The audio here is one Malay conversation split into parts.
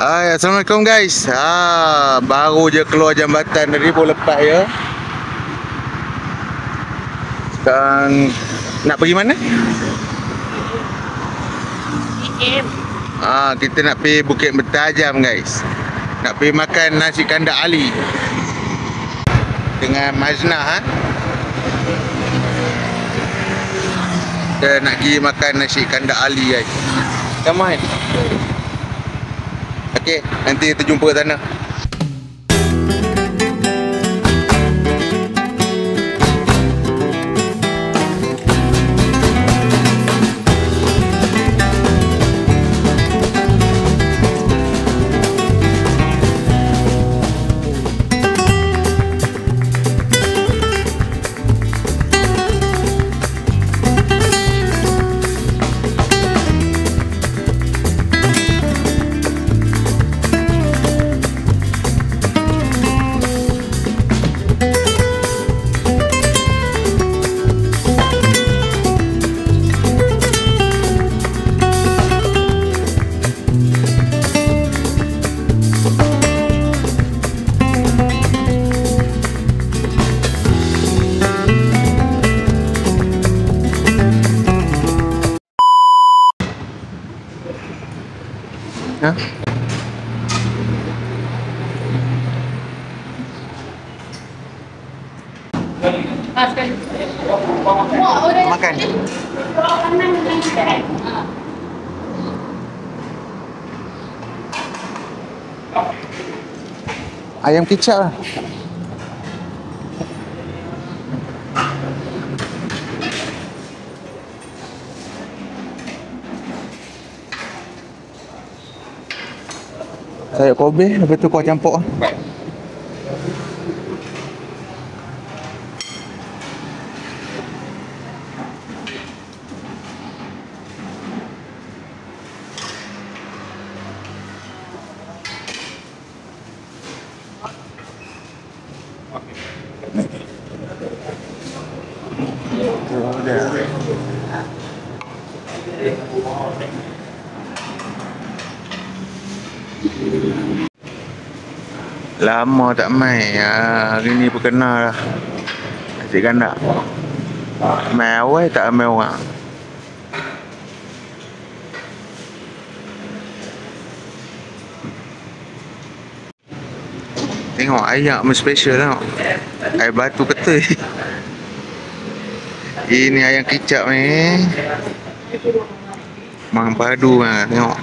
Hai, Assalamualaikum guys. Baru je keluar jambatan dari bola lepas ya. Sekarang nak pergi mana? Kita nak pergi Bukit Bertajam guys. Nak pergi makan nasi kandar Ali dengan Maznah. Kita nak pergi makan nasi kandar Ali guys. Come on. Okey, nanti kita jumpa kat sana. Makan. Ayam kicap lah. Sayur Kobe, lepas tu kuah campur lah. Lama tak main. Hari ni berkenal lah nasi kandar. Main awal tak ramai orang. Tengok ayak pun special tengok. Air batu ketul. Ini ayam kicap ni mang padu lah. Tengok.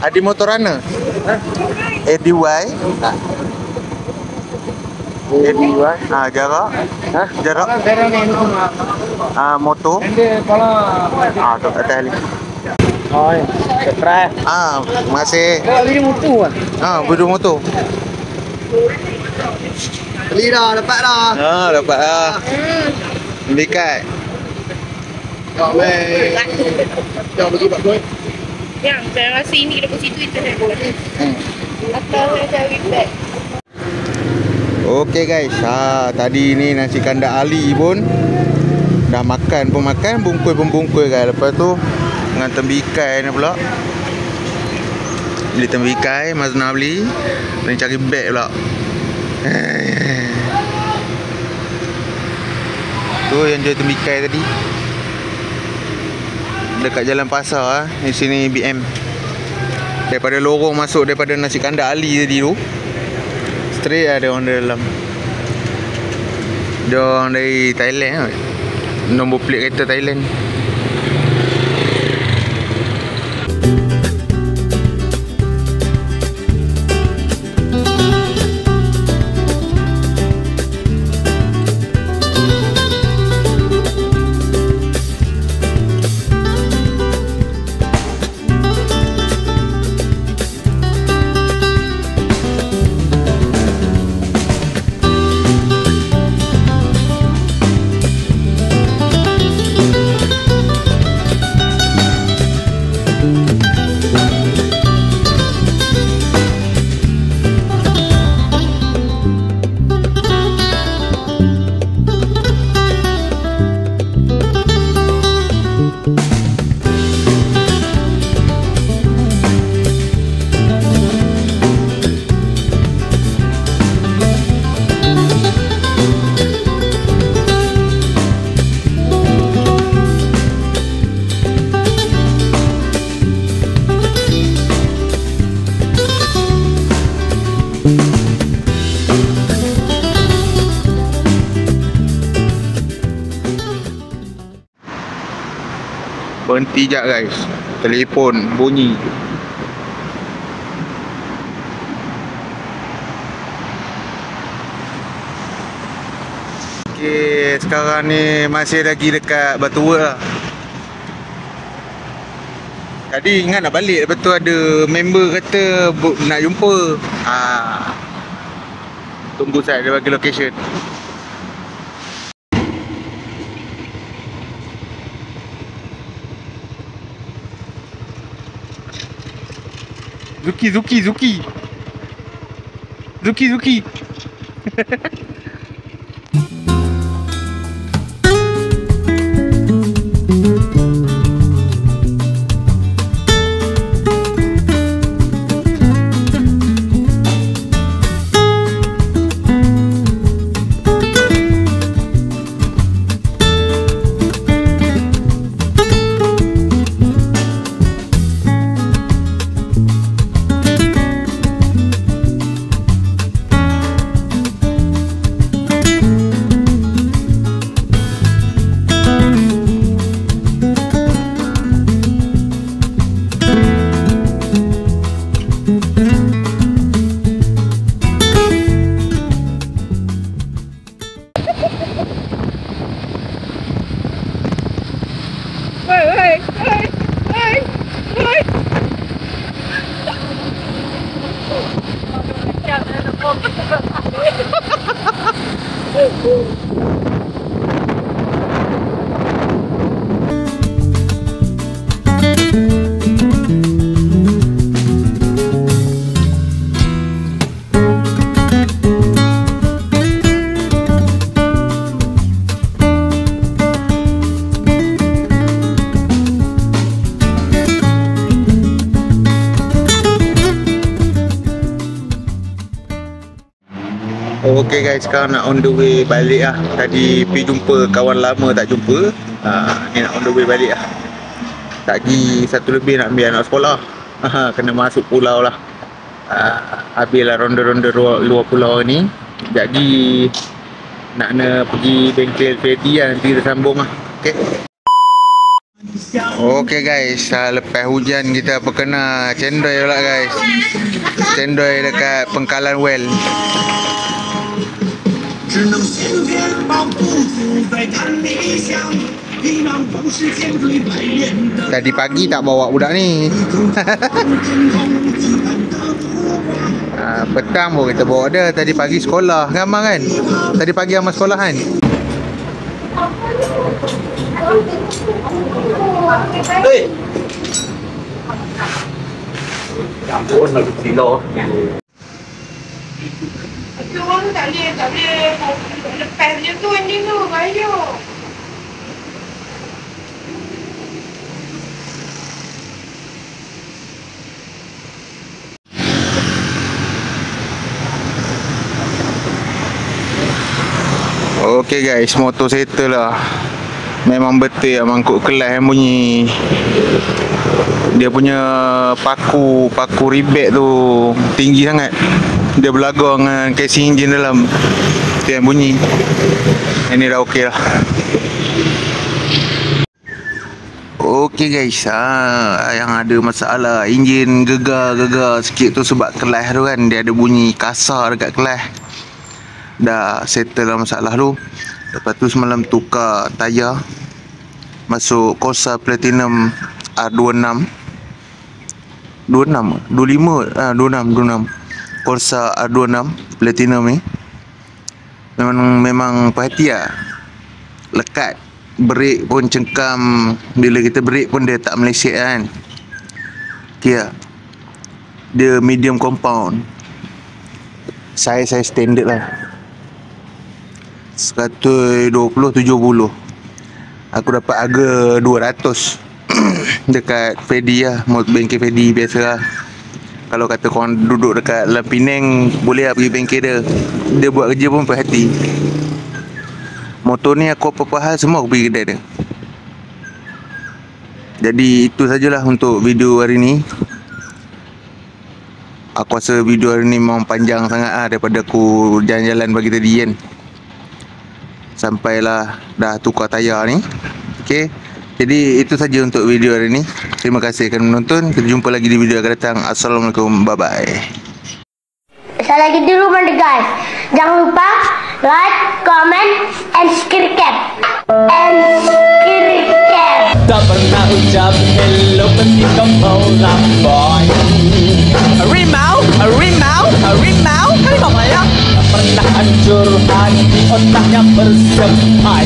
Ada Motorana. ADY. ADY. Jarak. Jarak. Motor. Tu kat atas ni. Oh, try. Masih. Ini motor kan? Bodoh motor. Beli dah, dapat dah. Dapat dah. Dekat. Jom pergi buat duit. Yang saya rasa ini kita situ itu saya buat. Atau saya cari beg. Okey guys, tadi ni nasi kandar Ali pun dah makan pun makan, bungkus pun bungkus kan. Lepas tu dengan tembikai ni pula. Beli tembikai, Mazna beli. Dan cari beg pula. Tu yang jual tembikai tadi. Dekat jalan pasar di sini BM. Daripada lorong masuk daripada nasi kandar Ali tadi tu. Straight ada orang dalam. Dia orang dari Thailand. Nombor plate kereta Thailand. Berhenti jap guys. Telefon bunyi. Okey, sekarang ni masih lagi dekat Batu World lah. Tadi ingat nak balik, lepas tu ada member kata nak jumpa. Tunggu saya, dia bagi location. Zuki. Okay guys, sekarang nak on the way balik lah. Tadi pergi jumpa kawan lama tak jumpa. Ni nak on the way balik lah. Lagi 1 lebih nak ambil anak sekolah. Kena masuk pulau lah. Habislah ronda-ronda luar pulau ni. Jadi nak pergi bengkel Freddy lah. Nanti kita sambung lah. Okay. Okey guys, lepas hujan kita kena cendol pula guys. Cendol dekat Pengkalan Well. Tadi pagi tak bawa budak ni. Petang pun kita bawa dia. Tadi pagi sekolah kan Amang kan? Tadi pagi Amang sekolah kan? Hey. Campur nak kilo. Tu orang tak boleh lepas je tu anjing tu, bahaya. Okey guys, motor settle lah. Memang betul Amang kod kelas yang bunyi. Dia punya paku ribet tu tinggi sangat. Dia berlagu dengan casing enjin dalam. Itu yang bunyi. Ini dah okey lah. Okey guys, yang ada masalah enjin gegar sikit tu sebab kelas tu kan dia ada bunyi kasar dekat kelas. Dah settle lah masalah tu. Lepas tu semalam tukar tayar masuk Corsa Platinum R26 26 Corsa R26 Platinum ni memang perhati lah. Lekat brake pun cengkam. Bila kita brake pun dia tak meleset kan. Okay lah. Dia medium compound. Saya standard lah 120-70. Aku dapat harga 200 dekat Fedi lah, bengkel Fedi biasa lah. Kalau kata korang duduk dekat dalam Penang, boleh lah pergi bengkel dia. Dia buat kerja pun perhati. Motor ni aku apa-apa hal semua aku pergi kedai dia. Jadi itu sajalah untuk video hari ni. Aku rasa video hari ni memang panjang sangat lah daripada aku jalan-jalan pagi tadi kan. Sampailah dah tukar tayar ni. Okey. Jadi itu saja untuk video hari ni. Terima kasih kerana menonton. Kita jumpa lagi di video akan datang. Assalamualaikum. Bye bye. Saya lagi di rumah deh guys. Jangan lupa like, comment, and subscribe. Tak pernah ucap hello ketika mau lambai. Harimau ayam. Tak pernah hancur hati otaknya bersemai.